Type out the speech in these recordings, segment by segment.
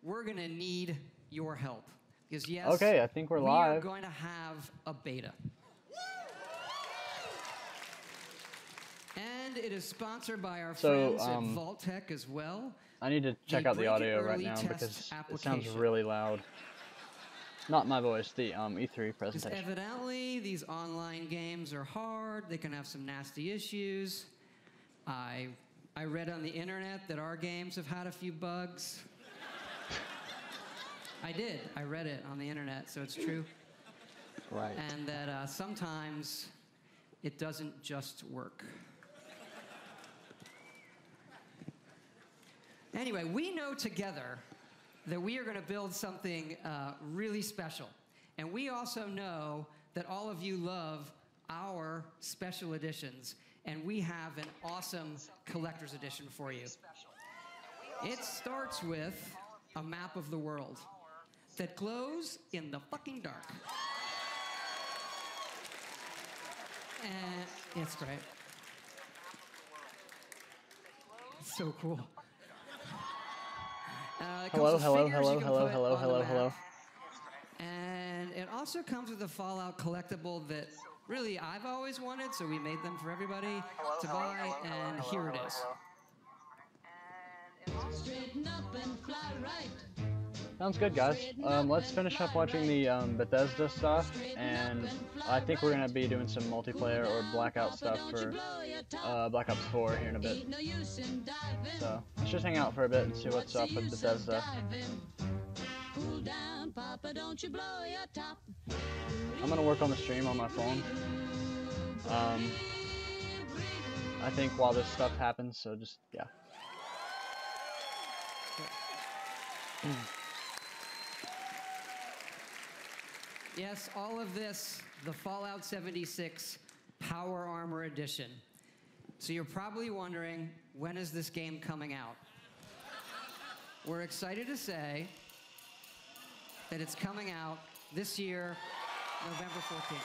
we're going to need your help. Because, yes, okay, I think we're live. We are going to have a beta. And it is sponsored by our friends at Vault-Tec as well. I need to check out the audio right now because it sounds really loud. Not my voice, the E3 presentation. Evidently, these online games are hard. They can have some nasty issues. I read on the internet that our games have had a few bugs. I did. I read it on the internet, so it's true. Right. And that sometimes it doesn't just work. Anyway, we know together that we are going to build something really special. And we also know that all of you love our special editions. And we have an awesome collector's edition for you. It starts with a map of the world that glows in the fucking dark. And it's great. It's so cool. Hello. And it also comes with a Fallout collectible that really I've always wanted, so we made them for everybody to buy, and here it is. Straighten up and fly right. Sounds good, guys. Let's finish up watching the Bethesda stuff, and I think we're going to be doing some multiplayer or Blackout stuff for Black Ops 4 here in a bit. So, let's just hang out for a bit and see what's up with Bethesda. I'm going to work on the stream on my phone. I think while this stuff happens, so just, yeah. Yes, all of this, the Fallout 76 Power Armor Edition. So you're probably wondering, when is this game coming out? We're excited to say that it's coming out this year, November 14th.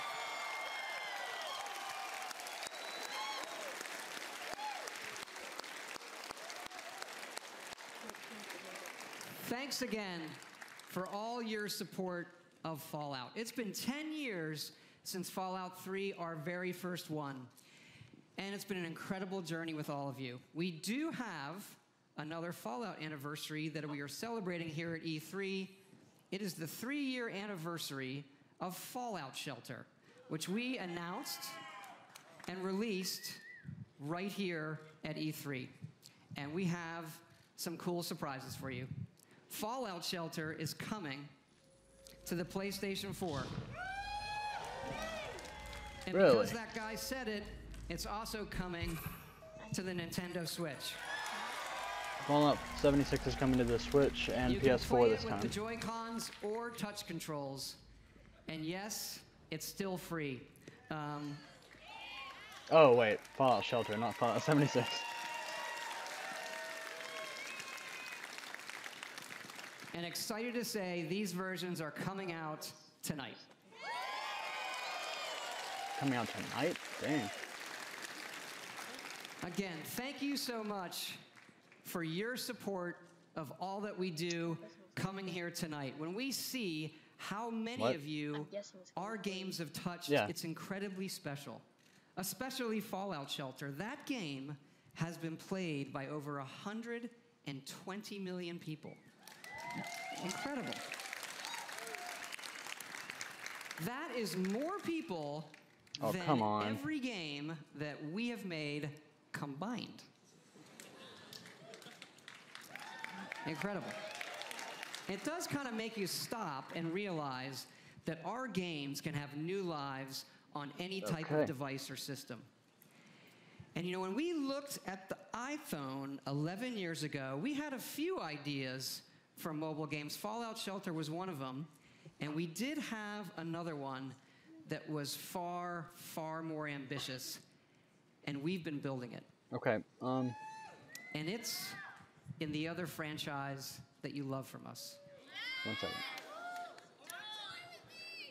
Thanks again for all your support of Fallout. It's been 10 years since Fallout 3, our very first one, and it's been an incredible journey with all of you. We do have another Fallout anniversary that we are celebrating here at E3. It is the 3-year anniversary of Fallout Shelter, which we announced and released right here at E3. And we have some cool surprises for you. Fallout Shelter is coming to the PlayStation 4. And because that guy said it, it's also coming to the Nintendo Switch. Fallout 76 is coming to the Switch and PS4 this time. You can play it with the Joy-Cons or touch controls. And yes, it's still free. Oh wait, Fallout Shelter, not Fallout 76. And excited to say these versions are coming out tonight. Coming out tonight? Dang. Again, thank you so much for your support of all that we do coming here tonight. When we see how many of you our games have touched, it's incredibly special. Especially Fallout Shelter. That game has been played by over 120 million people. Incredible. That is more people than every game that we have made combined. Incredible. It does kind of make you stop and realize that our games can have new lives on any type of device or system. And you know, when we looked at the iPhone 11 years ago, we had a few ideas for mobile games. Fallout Shelter was one of them, and we did have another one that was far, far more ambitious, and we've been building it. Okay. And it's in the other franchise that you love from us. 1 second.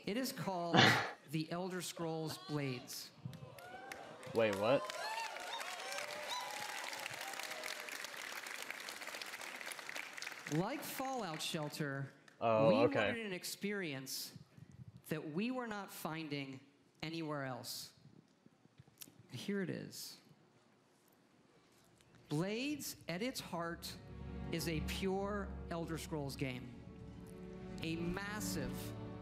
It is called The Elder Scrolls Blades. Wait, what? Like Fallout Shelter, Oh, we okay. wanted an experience that we were not finding anywhere else. Here it is. Blades, at its heart, is a pure Elder Scrolls game. A massive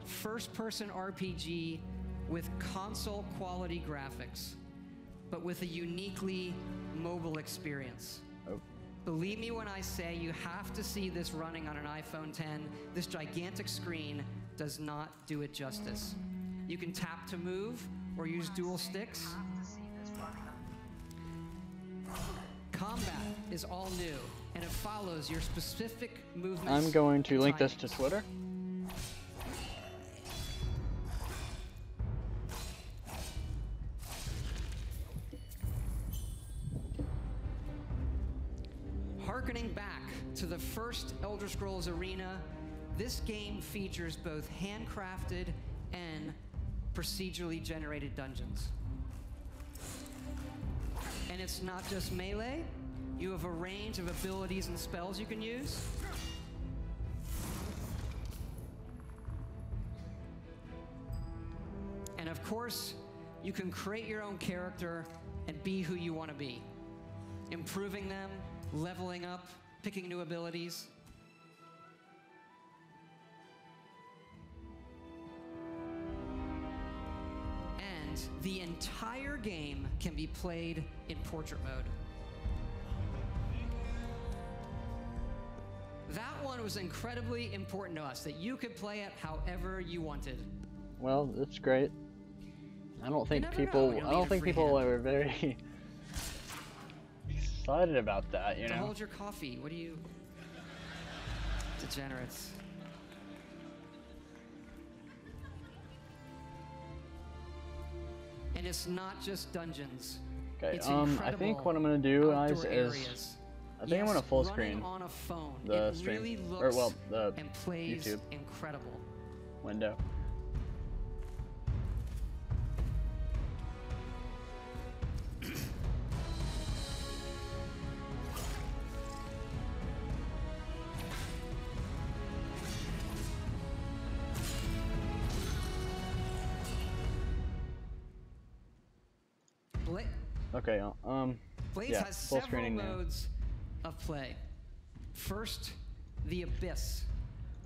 first-person RPG with console-quality graphics, but with a uniquely mobile experience. Oh. Believe me when I say you have to see this running on an iPhone 10. This gigantic screen does not do it justice. You can tap to move or use dual sticks. Combat is all new, and it follows your specific movements. I'm going to and link this to timings. Twitter. Harkening back to the first Elder Scrolls Arena, this game features both handcrafted and procedurally generated dungeons. And it's not just melee, you have a range of abilities and spells you can use. And of course, you can create your own character and be who you want to be, improving them, leveling up, picking new abilities. And the entire game can be played in portrait mode. That one was incredibly important to us, that you could play it however you wanted. Well, that's great. I don't think never people. know, you'll I need don't a think free people hand. are very excited about that. You To know. hold your coffee, what do you... Degenerates. And it's not just dungeons. Okay. It's I think incredible what I'm gonna do, outdoor guys, is areas. I think I'm Yes, gonna full running screen on a phone. the It stream. really Or, looks well, the and plays YouTube. incredible. window. Bla- Okay. Blades Yeah, has full several screening now. modes of play. First, the Abyss,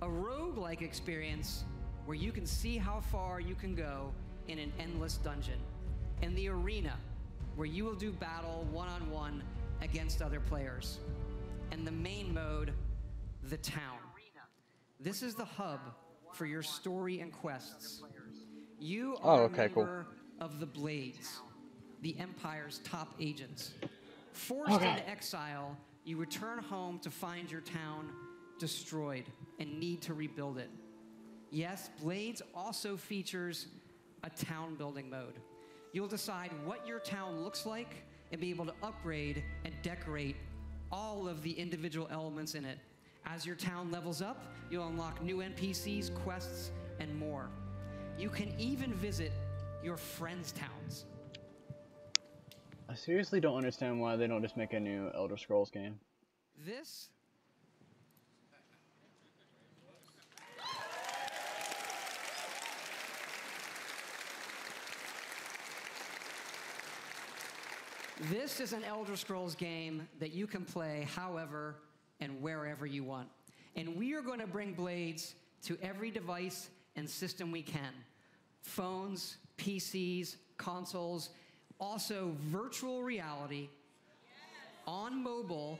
a roguelike experience where you can see how far you can go in an endless dungeon. And the Arena, where you will do battle one-on-one against other players. And the main mode, the Town. This is the hub for your story and quests. You Oh, are okay, a cool. member of the Blades, the Empire's top agents. Forced Okay. into exile, you return home to find your town destroyed and need to rebuild it. Yes, Blades also features a town building mode. You'll decide what your town looks like and be able to upgrade and decorate all of the individual elements in it. As your town levels up, you'll unlock new NPCs, quests, and more. You can even visit your friends' towns. I seriously don't understand why they don't just make a new Elder Scrolls game. This This is an Elder Scrolls game that you can play however and wherever you want. And we are going to bring Blades to every device and system we can. Phones, PCs, consoles, also virtual reality, on mobile,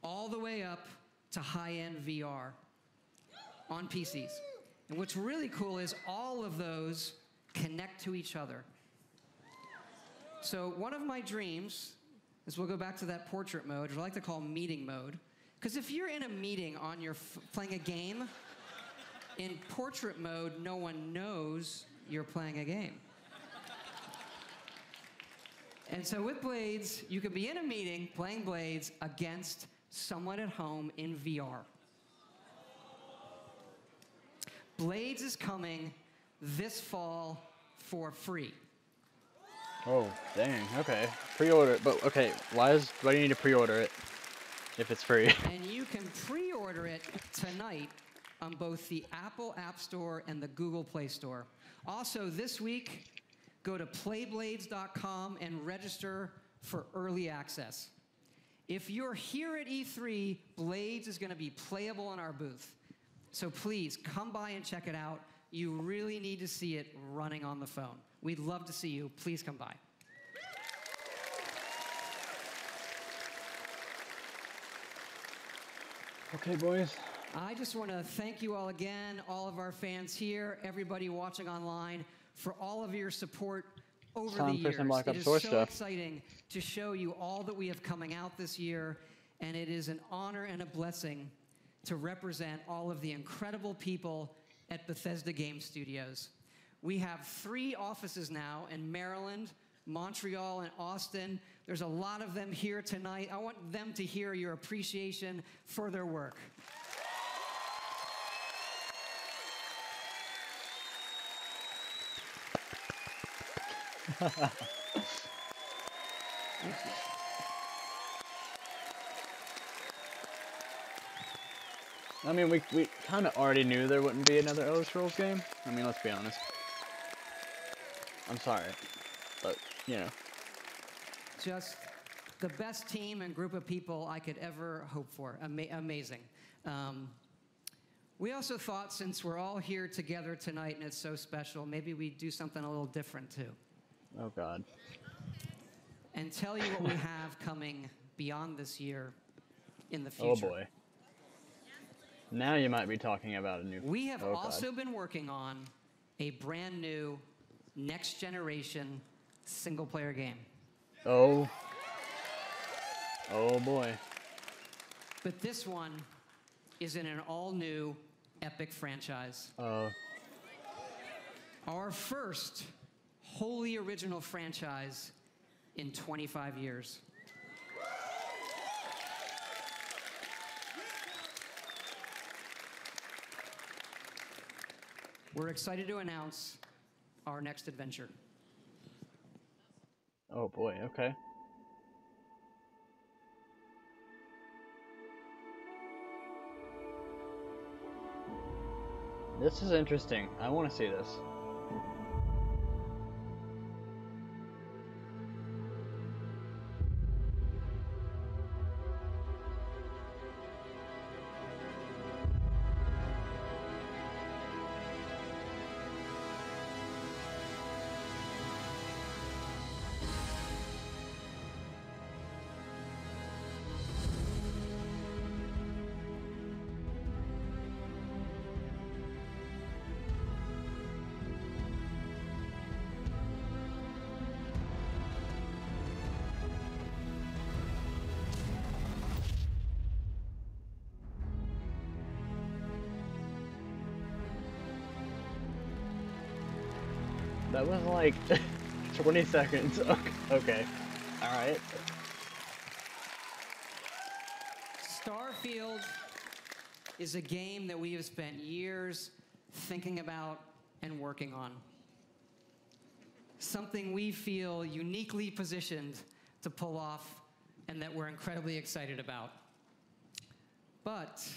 all the way up to high-end VR on PCs. And what's really cool is all of those connect to each other. So one of my dreams is we'll go back to that portrait mode, which I like to call meeting mode. Because if you're in a meeting on your playing a game, in portrait mode, no one knows you're playing a game. And so with Blades, you can be in a meeting playing Blades against someone at home in VR. Blades is coming this fall for free. Oh, dang. Okay. Pre-order it. But, okay, why do you need to pre-order it if it's free? And you can pre-order pre-order it tonight on both the Apple App Store and the Google Play Store. Also, this week, go to playblades.com and register for early access. If you're here at E3, Blades is going to be playable in our booth. So please, come by and check it out. You really need to see it running on the phone. We'd love to see you. Please come by. Okay, boys. I just want to thank you all again, all of our fans here, everybody watching online, for all of your support over the years. It is so exciting to show you all that we have coming out this year, and it is an honor and a blessing to represent all of the incredible people at Bethesda Game Studios. We have 3 offices now in Maryland, Montreal, and Austin. There's a lot of them here tonight. I want them to hear your appreciation for their work. I mean, we kind of already knew there wouldn't be another Elder Scrolls game. I mean, let's be honest. I'm sorry, but, you know. Just the best team and group of people I could ever hope for. Amazing. We also thought, since we're all here together tonight and it's so special, maybe we'd do something a little different, too. Oh, God. And tell you what we have coming beyond this year in the future. Oh, boy. Now you might be talking about a new... We have also been working on a brand new, next-generation, single-player game. Oh. Oh, boy. But this one is in an all-new, epic franchise. Our first wholly original franchise in 25 years. We're excited to announce our next adventure. Oh boy, okay. This is interesting. I want to see this. That was like 20 seconds. Okay. Alright. Starfield is a game that we have spent years thinking about and working on. Something we feel uniquely positioned to pull off and that we're incredibly excited about. But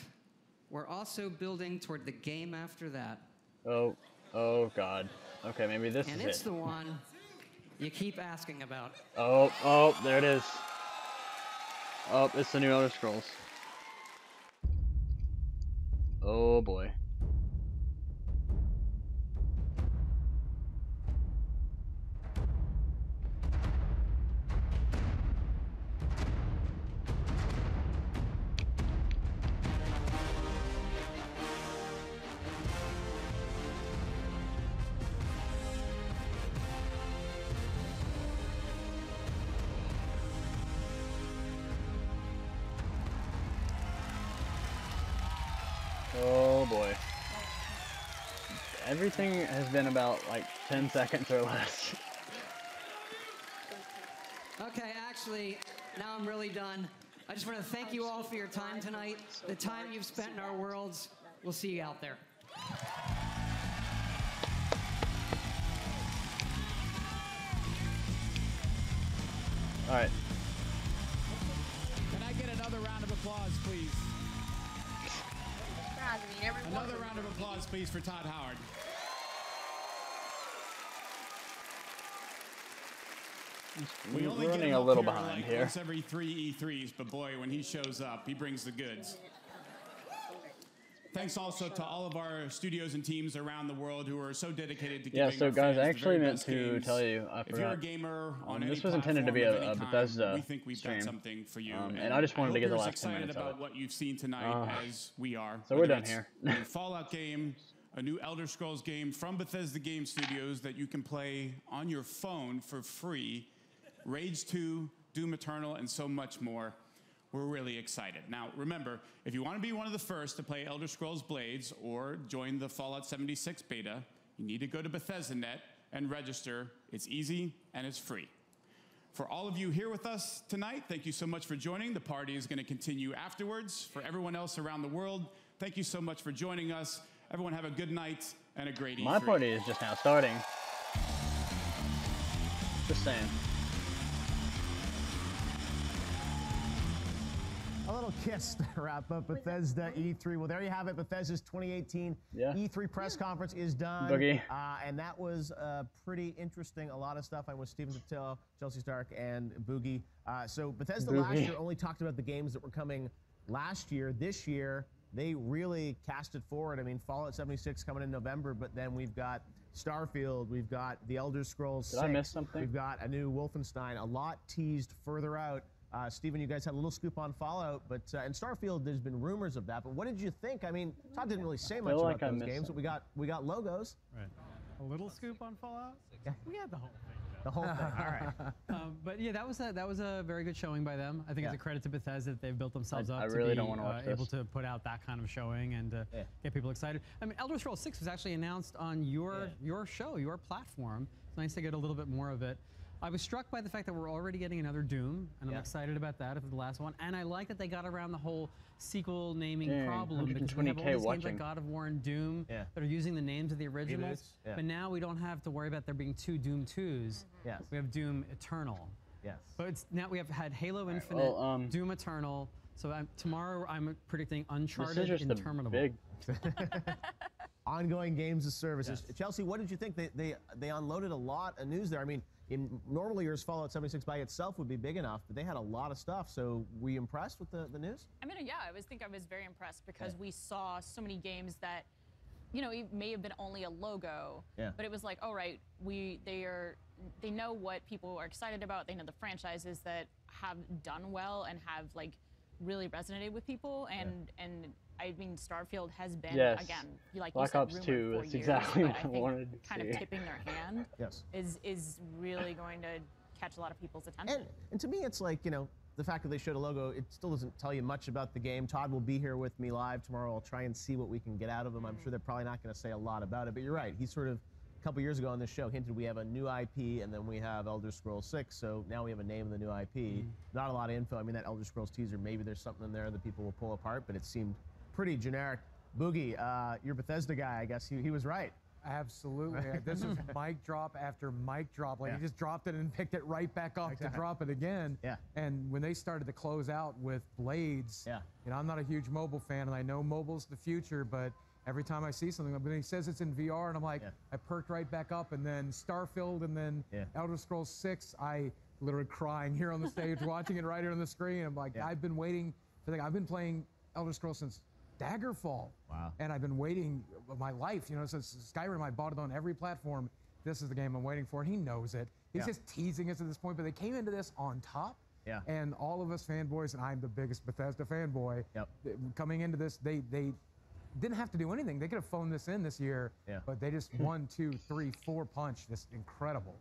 we're also building toward the game after that. Oh God. Okay, maybe this is it. And it's the one you keep asking about. Oh, there it is. Oh, it's the new Elder Scrolls. Oh boy. Oh boy. Everything has been about like 10 seconds or less. Okay, actually, now I'm really done. I just want to thank you all for your time tonight, the time you've spent in our worlds. We'll see you out there. All right. Can I get another round of applause, please? Another round of applause, please, for Todd Howard. We only get running him a up little here, behind like, here. once every 3 E3s, but boy, when he shows up, he brings the goods. Thanks also to all of our studios and teams around the world who are so dedicated to giving Yeah, so our guys, fans I the actually very meant best to games. tell you, I If you're a forgot. gamer on any This was intended to be platform of a any kind, Bethesda we think we've stream. got something for you. And I just wanted to hope get the you're as last 10 excited minutes of about it. what you've seen tonight as we are. So we're Whether done it's here. a new Fallout game, a new Elder Scrolls game from Bethesda Game Studios that you can play on your phone for free, Rage 2, Doom Eternal, and so much more. We're really excited. Now, remember, if you want to be one of the first to play Elder Scrolls Blades or join the Fallout 76 beta, you need to go to Bethesda.net and register. It's easy and it's free. For all of you here with us tonight, thank you so much for joining. The party is going to continue afterwards. For everyone else around the world, thank you so much for joining us. Everyone have a good night and a great E3. My party is just now starting. Just saying. A little kiss to wrap up Bethesda E3. Well, there you have it. Bethesda's 2018 E3 press conference is done. Boogie. And that was pretty interesting. A lot of stuff. I'm with Stephen Tittel, Chelsea Stark, and Boogie. So Bethesda last year only talked about the games that were coming last year. This year, they really cast it forward. I mean, Fallout 76 coming in November, but then we've got Starfield, we've got The Elder Scrolls 6. Did I miss something? We've got a new Wolfenstein, a lot teased further out. Steven, you guys had a little scoop on Fallout, but in Starfield, there's been rumors of that. But what did you think? I mean, Todd didn't really say much about those games, but we got logos. Right. A little scoop on Fallout? Yeah. We had the whole thing. The whole thing. All right. But yeah, that was a very good showing by them. I think it's a credit to Bethesda that they've built themselves up I to really be don't want to watch able this. to put out that kind of showing and get people excited. I mean, Elder Scrolls 6 was actually announced on your show, your platform. It's nice to get a little bit more of it. I was struck by the fact that we're already getting another Doom, and I'm excited about that after the last one. And I like that they got around the whole sequel naming problem, because we have all these games like God of War and Doom that are using the names of the originals. But now we don't have to worry about there being 2 Doom 2s. Yes. We have Doom Eternal. Yes. But it's now we have had Halo Infinite, well, Doom Eternal. So tomorrow I'm predicting Uncharted This is just Interminable. big. Ongoing games of services. Chelsea, what did you think? They unloaded a lot of news there. I mean, in normal years, Fallout 76 by itself would be big enough, but they had a lot of stuff. So were you impressed with the news? I mean, yeah, I was very impressed because we saw so many games that, you know, it may have been only a logo, but it was like, all right, they know what people are excited about. They know the franchises that have done well and have like really resonated with people, and I mean, Starfield has been again, like Black Ops 2. That's exactly what I wanted to kind see. of tipping their hand. Is really going to catch a lot of people's attention. And to me, it's like, you know, the fact that they showed a logo, it still doesn't tell you much about the game. Todd will be here with me live tomorrow. I'll try and see what we can get out of him. I'm sure they're probably not going to say a lot about it, but you're right. He sort of, a couple years ago on this show, hinted we have a new IP, and then we have Elder Scrolls 6, so now we have a name of the new IP. Not a lot of info. I mean, that Elder Scrolls teaser, maybe there's something in there that people will pull apart, but it seemed pretty generic. Boogie, you're Bethesda guy, I guess. He was right. Absolutely. This was mic drop after mic drop. Like, he just dropped it and picked it right back up to drop it again. And when they started to close out with Blades, you know, I'm not a huge mobile fan, and I know mobile's the future, but every time I see something, when he says it's in VR, and I'm like, I perked right back up, and then Starfield, and then Elder Scrolls 6, I literally crying here on the stage, watching it right here on the screen. I'm like, I've been waiting for the, I've been playing Elder Scrolls since Daggerfall. Wow. And I've been waiting my life, you know, since Skyrim. I bought it on every platform. This is the game I'm waiting for, and he knows it. He's just teasing us at this point, but they came into this on top. And all of us fanboys, and I'm the biggest Bethesda fanboy, coming into this, they didn't have to do anything. They could have phoned this in this year, but they just 1, 2, 3, 4 punch. This incredible.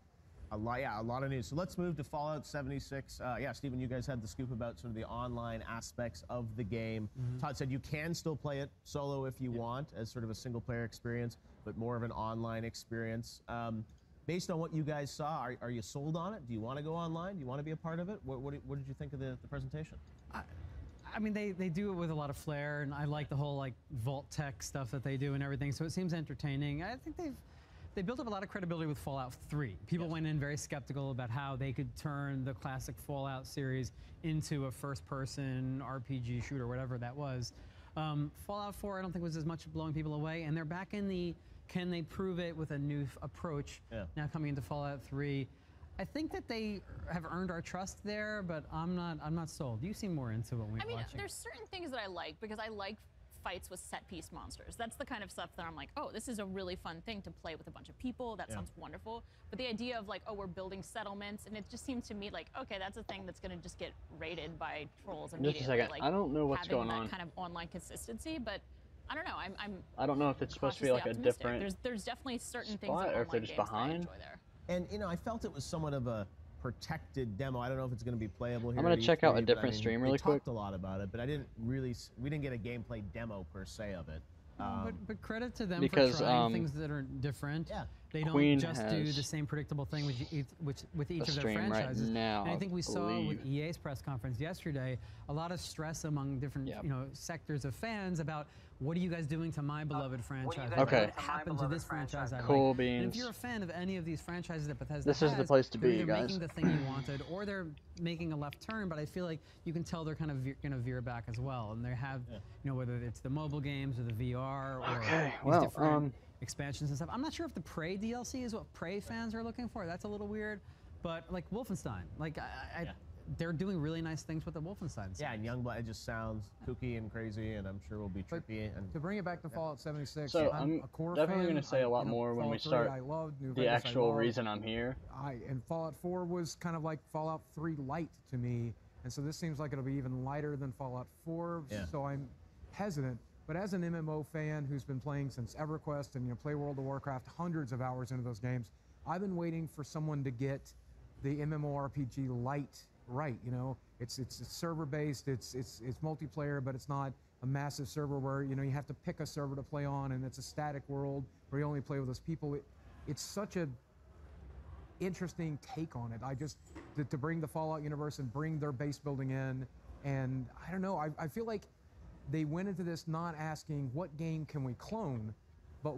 A lot of news. So let's move to Fallout 76. Stephen, you guys had the scoop about sort of the online aspects of the game. Todd said you can still play it solo if you want, as sort of a single-player experience, but more of an online experience. Based on what you guys saw, are you sold on it? Do you want to go online? Do you want to be a part of it? What did you think of the presentation? I mean, they do it with a lot of flair, and I like the whole like vault tech stuff that they do and everything. So it seems entertaining. I think they built up a lot of credibility with Fallout 3. People went in very skeptical about how they could turn the classic Fallout series into a first-person RPG shooter, whatever that was. Fallout 4, I don't think was as much blowing people away, and they're back in the can they prove it with a new approach now coming into Fallout 3. I think that they have earned our trust there, but I'm not sold. You seem more into it when we're watching. There's certain things that I like because I like fights with set-piece monsters. That's the kind of stuff that I'm like, oh, this is a really fun thing to play with a bunch of people. That sounds wonderful. But the idea of like, oh, we're building settlements, and it just seems to me like, okay, that's a thing that's going to just get raided by trolls immediately. Just a second. Like, I don't know what's going on. That kind of online consistency, but I don't know. I don't know if it's supposed to be like a different. There's definitely certain things spot, in or if they're online just games that I behind. enjoy there. And you know, I felt it was somewhat of a protected demo. I don't know if it's going to be playable here. I'm going at to check E3, out a but different I mean, stream we really quick. talked a lot about it, but we didn't get a gameplay demo per se of it. But credit to them because, for trying things that are different. Yeah. They don't Queen just do the same predictable thing with each of their franchises. Right now, and I think we saw believe. with EA's press conference yesterday a lot of stress among different sectors of fans about what are you guys doing to my beloved franchise? Okay. What happened to this franchise? Cool like? beans. And if you're a fan of any of these franchises that Bethesda This is the place to be, they're you either guys. making the thing you wanted, or they're making a left turn. But I feel like you can tell they're kind of going to veer back as well. And they have, whether it's the mobile games or the VR or these different expansions and stuff. I'm not sure if the Prey DLC is what Prey fans are looking for. That's a little weird. But like Wolfenstein, like they're doing really nice things with the Wolfenstein. Yeah, and Youngblood, it just sounds kooky and crazy, and I'm sure will be trippy. And to bring it back to Fallout 76, so I'm a core definitely fan. going to say a lot more when we start the actual reason I'm here. And Fallout 4 was kind of like Fallout 3 light to me, and so this seems like it'll be even lighter than Fallout 4. So I'm hesitant. But as an MMO fan who's been playing since EverQuest and play World of Warcraft hundreds of hours into those games, I've been waiting for someone to get the MMORPG light right. It's server based, it's multiplayer, but it's not a massive server where you have to pick a server to play on, and it's a static world where you only play with those people. It's such a interesting take on it. I just to bring the Fallout universe and bring their base building in, and I don't know. I feel like they went into this not asking what game can we clone, but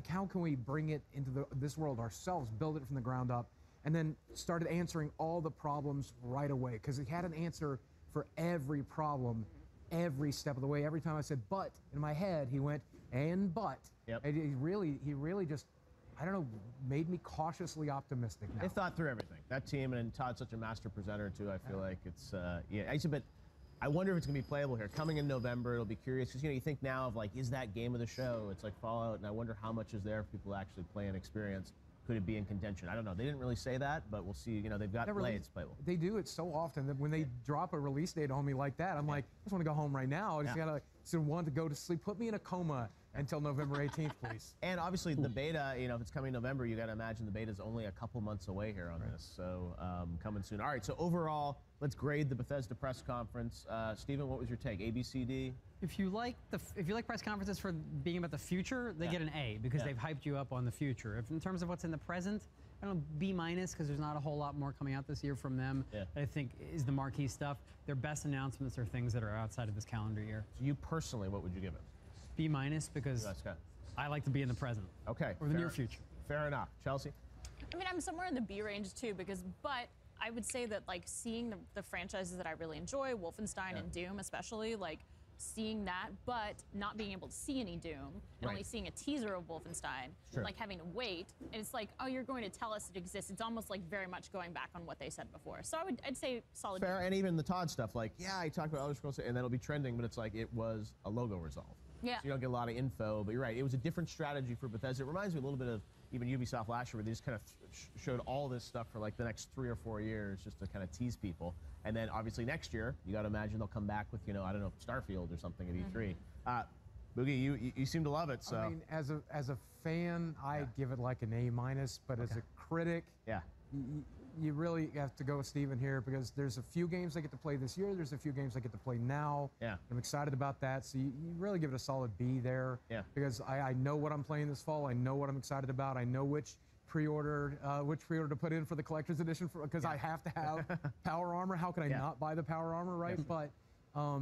how can we bring it into this world ourselves, build it from the ground up, and then started answering all the problems right away, because he had an answer for every problem every step of the way. Every time I said but in my head, he went and but. And he really just, I don't know, made me cautiously optimistic now. They thought through everything. That team, and Todd's such a master presenter too. I feel like it's but I wonder if it's gonna be playable here. Coming in November, it'll be curious, because you think now of like, is that game of the show? It's like Fallout, and I wonder how much is there for people to actually play and experience. Could it be in contention? I don't know. They didn't really say that, but we'll see. They've got Blades playable. They do it so often that when they drop a release date on me like that, I'm like, I just want to go home right now. I just gotta want to go to sleep. Put me in a coma until November 18th, please. And obviously the beta, if it's coming November, you got to imagine the beta is only a couple months away here on this. So coming soon. All right. So overall, let's grade the Bethesda press conference. Steven, what was your take? A, B, C, D? If you like press conferences for being about the future, they get an A, because they've hyped you up on the future. If in terms of what's in the present, I don't know, B-, because there's not a whole lot more coming out this year from them. I think is the marquee stuff. Their best announcements are things that are outside of this calendar year. So you personally, what would you give it? B-, because I like to be in the present. Okay. Or the near future. Fair enough. Chelsea? I mean, I'm somewhere in the B range too, but I would say that like seeing the franchises that I really enjoy, Wolfenstein and Doom especially, like seeing that, but not being able to see any Doom, and only seeing a teaser of Wolfenstein, like having to wait, and it's like, oh, you're going to tell us it exists. It's almost like very much going back on what they said before. So I'd say solid. Fair, and even the Todd stuff, like, I talked about Elder Scrolls, and that'll be trending, but it's like it was a logo resolve. Yeah. So you don't get a lot of info, but you're right. It was a different strategy for Bethesda. It reminds me a little bit of even Ubisoft last year, where they just kind of showed all this stuff for like the next 3 or 4 years just to kind of tease people. And then obviously next year, you got to imagine they'll come back with, I don't know, Starfield or something at E3. Boogie, you seem to love it, so. I mean, as a fan, I give it like an A-, but as a critic, you really have to go with Steven here, because there's a few games I get to play this year. There's a few games I get to play now. I'm excited about that. So you really give it a solid B there. Because I know what I'm playing this fall. I know what I'm excited about. I know which pre-order to put in for the collector's edition, because I have to have power armor. How can I not buy the power armor, right? But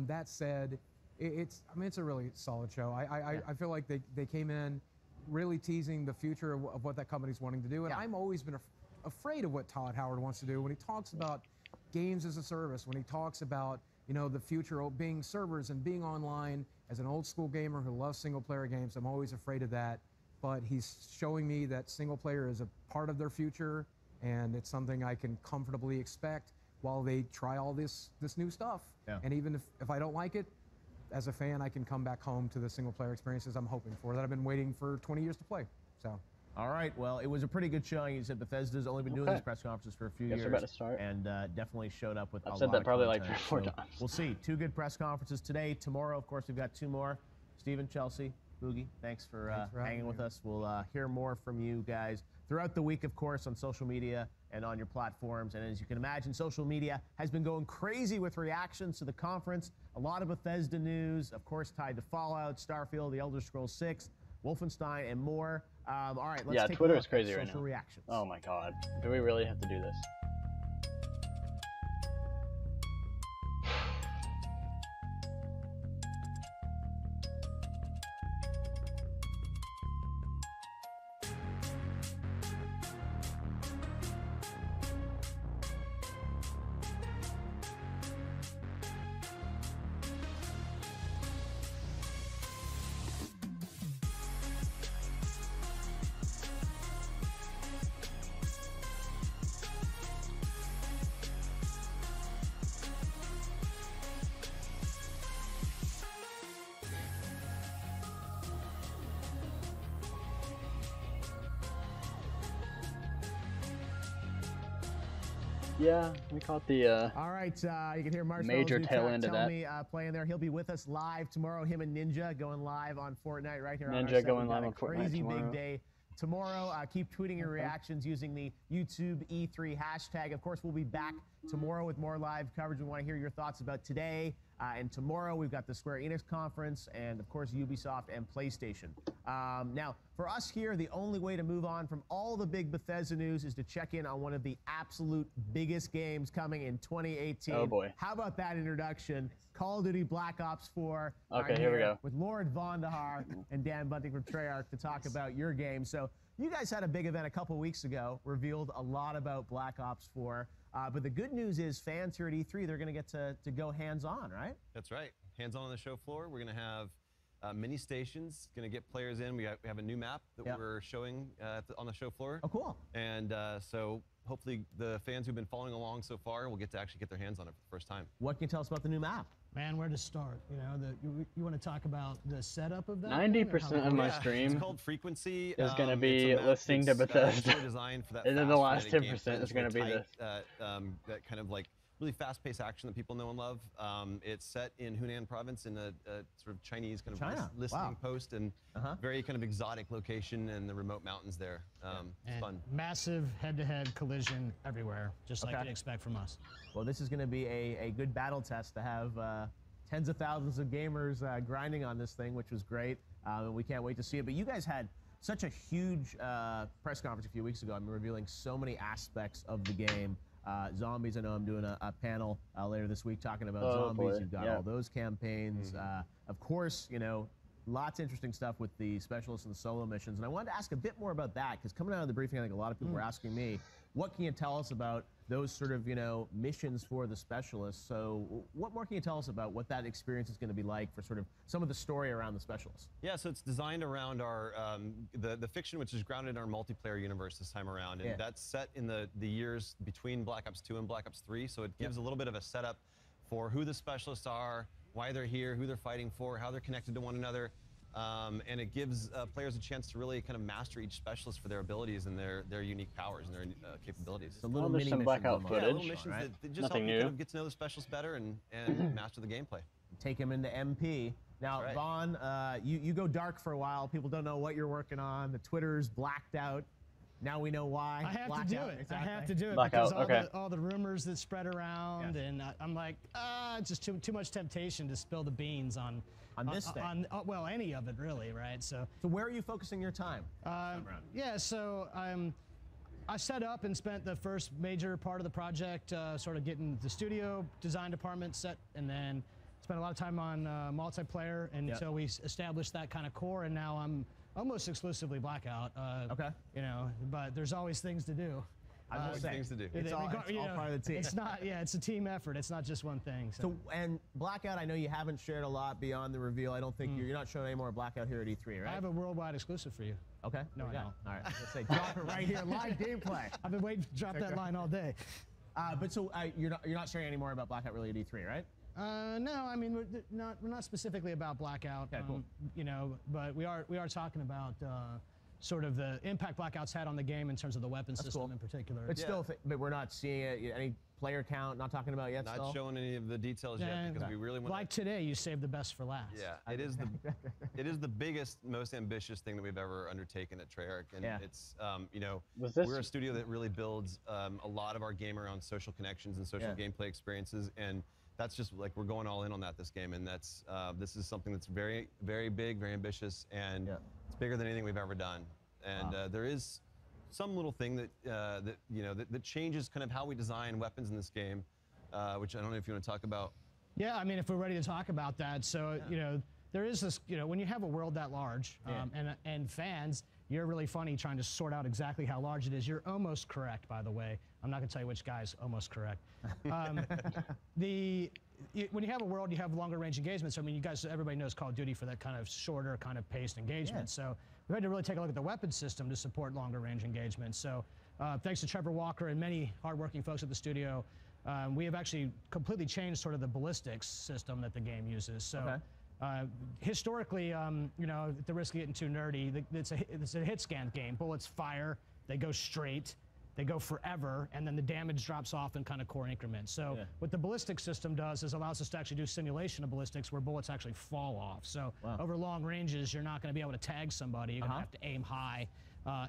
that said, it's a really solid show. I feel like they came in really teasing the future of what that company's wanting to do. And I've always been afraid of what Todd Howard wants to do when he talks about games as a service, when he talks about the future of being servers and being online As an old school gamer who loves single player games, I'm always afraid of that. But he's showing me that single player is a part of their future, and it's something I can comfortably expect while they try all this new stuff. Yeah. And even if I don't like it, as a fan, I can come back home to the single player experiences I'm hoping for, that I've been waiting for 20 years to play. So. All right, well, it was a pretty good showing. You said Bethesda's only been doing these press conferences for a few years. We're about to start. And definitely showed up with a lot of I've said that probably like content. 3 or 4 times. We'll see. 2 good press conferences today. Tomorrow, of course, we've got 2 more. Steven, Chelsea, Boogie, thanks for hanging with us. We'll hear more from you guys throughout the week, of course, on social media and on your platforms. And as you can imagine, social media has been going crazy with reactions to the conference. A lot of Bethesda news, of course, tied to Fallout, Starfield, The Elder Scrolls 6, Wolfenstein, and more. All right, let's take Twitter a look is crazy at right social now. reactions. Oh my god. Do we really have to do this? Yeah, we caught the all right, you can hear Marshall's major tail end of that. Playing there. He'll be with us live tomorrow. Him and Ninja going live on Fortnite right here. Ninja going live on Fortnite crazy tomorrow. Big day tomorrow. Keep tweeting your reactions using the YouTube E3 hashtag. Of course, we'll be back tomorrow with more live coverage. We want to hear your thoughts about today. And tomorrow we've got the Square Enix conference and, of course, Ubisoft and PlayStation. Now, for us here, the only way to move on from all the big Bethesda news is to check in on one of the absolute biggest games coming in 2018. Oh, boy. How about that introduction? Call of Duty Black Ops 4. Okay, here we go. With Lord Vondahar and Dan Bunting from Treyarch to talk about your game. So you guys had a big event a couple weeks ago, revealed a lot about Black Ops 4. But the good news is fans here at E3, they're going to get to go hands-on, right? That's right. Hands-on on the show floor. We're going to have mini stations, going to get players in. We have a new map that we're showing on the show floor. Oh, cool. And so hopefully the fans who've been following along so far will get to actually get their hands on it for the first time. What can you tell us about the new map? Man, where to start? You know, you want to talk about the setup of that? 90% of my stream it's called Frequency. is going to be listening to Bethesda. And then the last 10% is going to be this. That kind of like really fast-paced action that people know and love. It's set in Hunan province in a sort of Chinese kind of listening post and very kind of exotic location in the remote mountains there. It's fun. Massive head-to-head collision everywhere, just like you'd expect from us. Well, this is going to be a good battle test to have tens of thousands of gamers grinding on this thing, which was great. And we can't wait to see it. But you guys had such a huge press conference a few weeks ago. I'm revealing so many aspects of the game. Zombies, I know I'm doing a panel later this week talking about zombies. Boy. You've got all those campaigns. Of course, you know, lots of interesting stuff with the specialists and the solo missions. And I wanted to ask a bit more about that, because coming out of the briefing, I think a lot of people were asking me, what can you tell us about those sort of, you know, missions for the specialists? So what more can you tell us about what that experience is going to be like for sort of some of the story around the specialists? Yeah, so it's designed around our the fiction, which is grounded in our multiplayer universe this time around, and that's set in the years between Black Ops 2 and Black Ops 3. So it gives a little bit of a setup for who the specialists are, why they're here, who they're fighting for, how they're connected to one another. And it gives players a chance to really kind of master each specialist for their abilities and their unique powers and their capabilities. So little there's some Blackout footage. Yeah, little missions that just help you kind of get to know the specialist better and master the gameplay. Take him into MP. Now, Vaughn, you go dark for a while. People don't know what you're working on. The Twitter's blacked out. Now we know why. I have to do it. Exactly. I have to do it Blackout, because all the rumors that spread around, and I'm like, just too much temptation to spill the beans on this thing. Well, any of it really, right? So where are you focusing your time? Yeah, so I set up and spent the first major part of the project sort of getting the studio design department set, and then spent a lot of time on multiplayer until we established that kind of core, and now I'm almost exclusively Blackout. You know, but there's always things to do. I was gonna say, things to do. It's all part of the team. It's not, yeah, it's a team effort. It's not just one thing. So, and Blackout, I know you haven't shared a lot beyond the reveal. I don't think you're not showing any more Blackout here at E3, right? I have a worldwide exclusive for you. Okay. No, I don't. All right. Let's say drop it right here, live gameplay. I've been waiting to drop that line all day. But so you're not sharing any more about Blackout really at E3, right? No, I mean we're not specifically about Blackout. Okay, cool. You know, but we are talking about sort of the impact Blackout's had on the game in terms of the weapon system in particular. But still, but we're not seeing it. Any player count? Not talking about yet. Not showing any of the details yet because we really want. Like today, you saved the best for last. Yeah, it is the biggest, most ambitious thing that we've ever undertaken at Treyarch, and it's you know, we're a studio that really builds a lot of our game around social connections and social gameplay experiences, and that's just like we're going all in on that this game, and that's this is something that's very, very big, very ambitious, and it's bigger than anything we've ever done. And there is some little thing that that changes kind of how we design weapons in this game, which I don't know if you want to talk about. Yeah, I mean, if we're ready to talk about that, so you know, there is this, you know, when you have a world that large, and fans, you're really funny trying to sort out exactly how large it is. You're almost correct, by the way. I'm not going to tell you which guy's almost correct. When you have a world, you have longer range engagements. I mean, you guys, everybody knows Call of Duty for that kind of shorter, kind of paced engagement. So we had to really take a look at the weapon system to support longer range engagements. So thanks to Trevor Walker and many hardworking folks at the studio, we have actually completely changed sort of the ballistics system that the game uses. So historically, you know, at the risk of getting too nerdy, it's a hit scan game. Bullets fire, they go straight, they go forever, and then the damage drops off in kind of core increments. So what the ballistic system does is allows us to actually do simulation of ballistics where bullets actually fall off. So over long ranges, you're not going to be able to tag somebody. You're going to have to aim high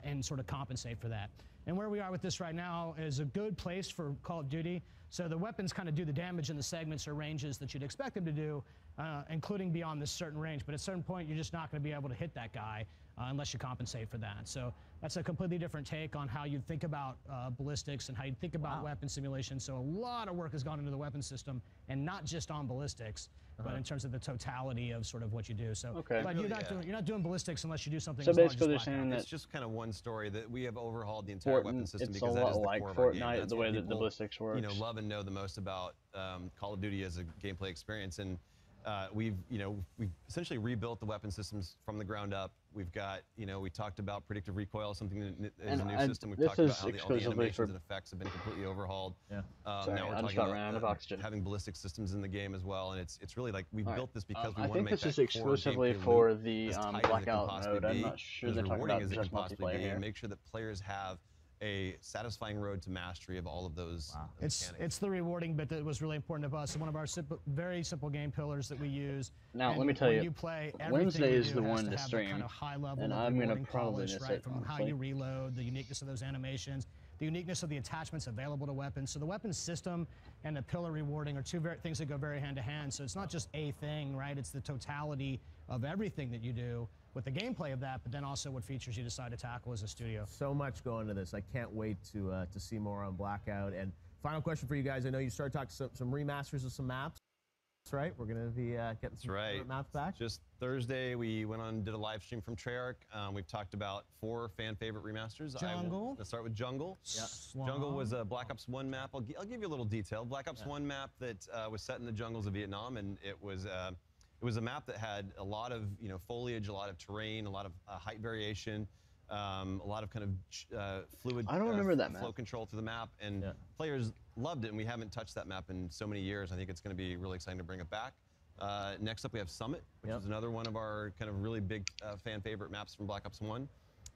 and sort of compensate for that. And where we are with this right now is a good place for Call of Duty. So the weapons kind of do the damage in the segments or ranges that you'd expect them to do, including beyond this certain range. But at a certain point, you're just not going to be able to hit that guy unless you compensate for that. So that's a completely different take on how you think about ballistics and how you think about weapon simulation. So a lot of work has gone into the weapon system, and not just on ballistics, but in terms of the totality of sort of what you do. So, but you're not doing ballistics unless you do something. So basically, they're saying that it's just kind of one story that we have overhauled the entire weapon system it's because a that is lot the like core of our game. Fortnite, That's the what way that the people, ballistics works. You know, love and know the most about Call of Duty as a gameplay experience, and we've essentially rebuilt the weapon systems from the ground up. We've got, we talked about predictive recoil, something that is a new system. We've talked about how all the animations and effects have been completely overhauled. Sorry, now we're I just talking got ran out of oxygen. Having ballistic systems in the game as well, and it's really like we've built this because we I want to think make this that is exclusively core for the as tight as it can Blackout possibly mode. I'm be, not sure as they're talking rewarding about as it just can possibly multiplayer be, here. and make sure that players have a satisfying road to mastery of all of those mechanics. It's the rewarding bit that was really important to us. One of our very simple game pillars that we use. Now, and let me tell when you, play, Wednesday is the has one to have stream, kind of high level and of I'm going to rewarding probably polish, miss right? it, From how honestly. you reload, the uniqueness of those animations, the uniqueness of the attachments available to weapons. So the weapon system and the pillar rewarding are two things that go very hand to hand. So it's not just a thing, right? It's the totality of everything that you do with the gameplay of that, but then also what features you decide to tackle as a studio. So much going into this. I can't wait to see more on Blackout. And final question for you guys. I know you started talking some remasters of some maps, right? We're going to be getting some maps back. Just Thursday, we went on and did a live stream from Treyarch. We've talked about 4 fan favorite remasters. Jungle. Let's start with Jungle. Yeah. Jungle was a Black Ops 1 map. I'll give you a little detail. Black Ops 1 map that was set in the jungles of Vietnam, and it was a map that had a lot of foliage, a lot of terrain, a lot of height variation, a lot of kind of fluid flow control through the map, and players loved it, and we haven't touched that map in so many years. I think it's going to be really exciting to bring it back. Next up, we have Summit, which is another one of our kind of really big fan favorite maps from Black Ops 1.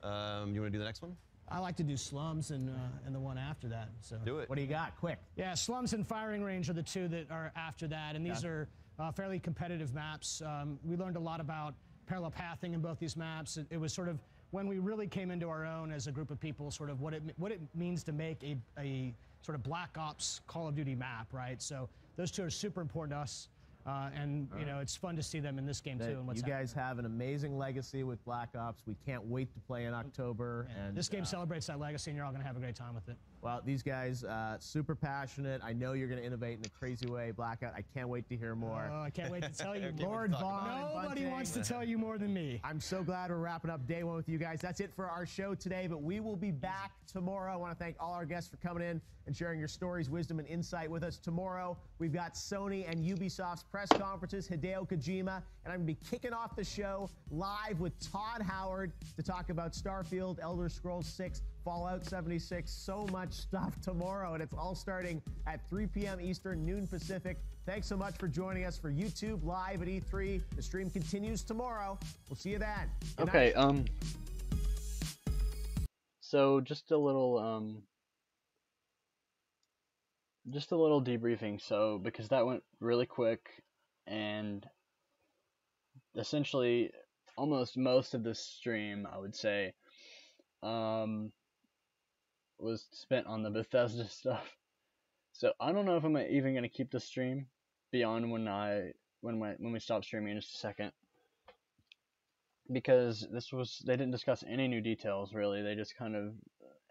You want to do the next one? I like to do Slums and the one after that. So do it. What do you got? Quick. Yeah, Slums and Firing Range are the two that are after that, and these are fairly competitive maps. We learned a lot about parallel pathing in both these maps. It was sort of when we really came into our own as a group of people, sort of what it means to make a sort of Black Ops Call of Duty map, right? So those two are super important to us. And you know, it's fun to see them in this game too. And what's you guys have an amazing legacy with Black Ops. We can't wait to play in October. And this game celebrates that legacy, and you're all going to have a great time with it. Well, these guys, super passionate. I know you're going to innovate in a crazy way. Blackout, I can't wait to hear more. Oh, I can't wait to tell you. Lord Vaughn. Nobody wants to tell you more than me. I'm so glad we're wrapping up day one with you guys. That's it for our show today, but we will be back tomorrow. I want to thank all our guests for coming in and sharing your stories, wisdom, and insight with us. Tomorrow, we've got Sony and Ubisoft's press conferences, Hideo Kojima, and I'm going to be kicking off the show live with Todd Howard to talk about Starfield, Elder Scrolls 6, Fallout 76, so much stuff tomorrow, and it's all starting at 3 p.m. Eastern, noon Pacific. Thanks so much for joining us for YouTube Live at E3. The stream continues tomorrow. We'll see you then. Good okay, night. So just a little debriefing. So because that went really quick, and essentially almost most of the stream, I would say, was spent on the Bethesda stuff. So I don't know if I'm even gonna keep the stream beyond when we stop streaming in just a second, because they didn't discuss any new details really. They just kind of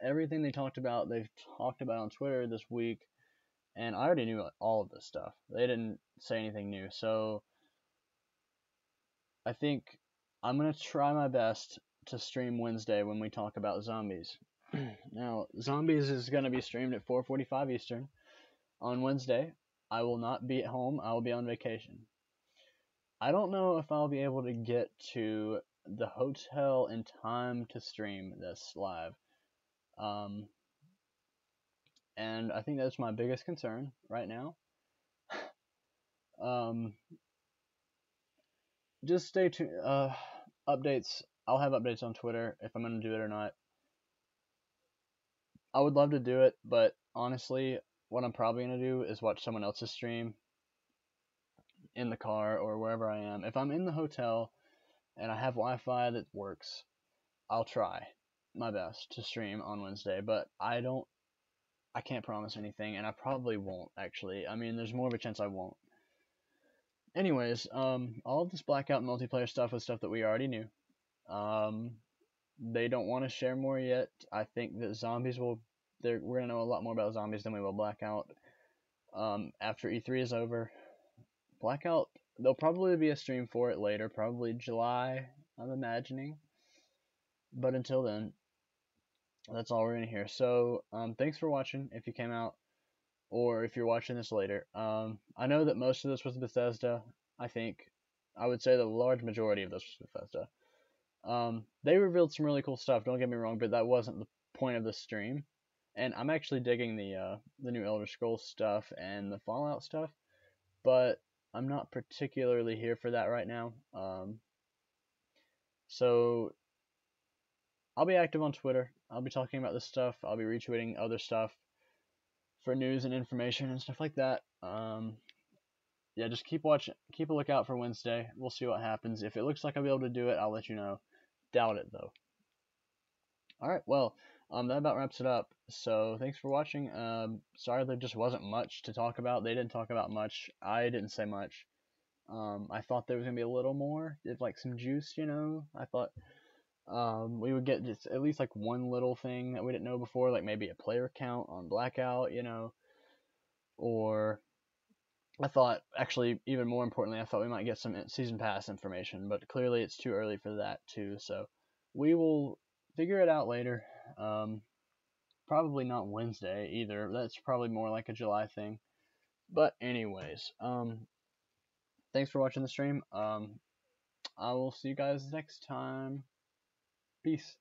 everything they talked about, they've talked about on Twitter this week, and I already knew all of this stuff. They didn't say anything new, so I think I'm gonna try my best to stream Wednesday when we talk about zombies. Now, Zombies is going to be streamed at 4:45 Eastern on Wednesday. I will not be at home. I will be on vacation. I don't know if I'll be able to get to the hotel in time to stream this live. And I think that's my biggest concern right now. Just stay tuned. Updates. I'll have updates on Twitter if I'm going to do it or not. I would love to do it, but honestly, what I'm probably going to do is watch someone else's stream in the car or wherever I am. If I'm in the hotel and I have Wi-Fi that works, I'll try my best to stream on Wednesday, but I can't promise anything, and I probably won't, actually. I mean, there's more of a chance I won't. Anyways, all of this Blackout multiplayer stuff was stuff that we already knew. They don't want to share more yet. I think that we're going to know a lot more about zombies than we will Blackout. After E3 is over, Blackout, there'll probably be a stream for it later, probably July, I'm imagining. But until then, that's all we're going to hear. So, thanks for watching if you came out, or if you're watching this later. I know that most of this was Bethesda, I think. I would say the large majority of this was Bethesda. They revealed some really cool stuff, don't get me wrong, but that wasn't the point of the stream. And I'm actually digging the new Elder Scrolls stuff and the Fallout stuff, but I'm not particularly here for that right now. So I'll be active on Twitter. I'll be talking about this stuff. I'll be retweeting other stuff for news and information and stuff like that. Yeah, just keep watching. Keep a lookout for Wednesday. We'll see what happens. If it looks like I'll be able to do it, I'll let you know. Doubt it, though. Alright, well, that about wraps it up. So, thanks for watching. Sorry there just wasn't much to talk about. They didn't talk about much. I didn't say much. I thought there was going to be a little more. Like some juice, you know? I thought we would get just at least like one little thing that we didn't know before, like maybe a player count on Blackout, you know? Or I thought, actually, even more importantly, I thought we might get some season pass information, but clearly it's too early for that too, so we will figure it out later. Probably not Wednesday either. That's probably more like a July thing. But anyways, thanks for watching the stream. I will see you guys next time. Peace.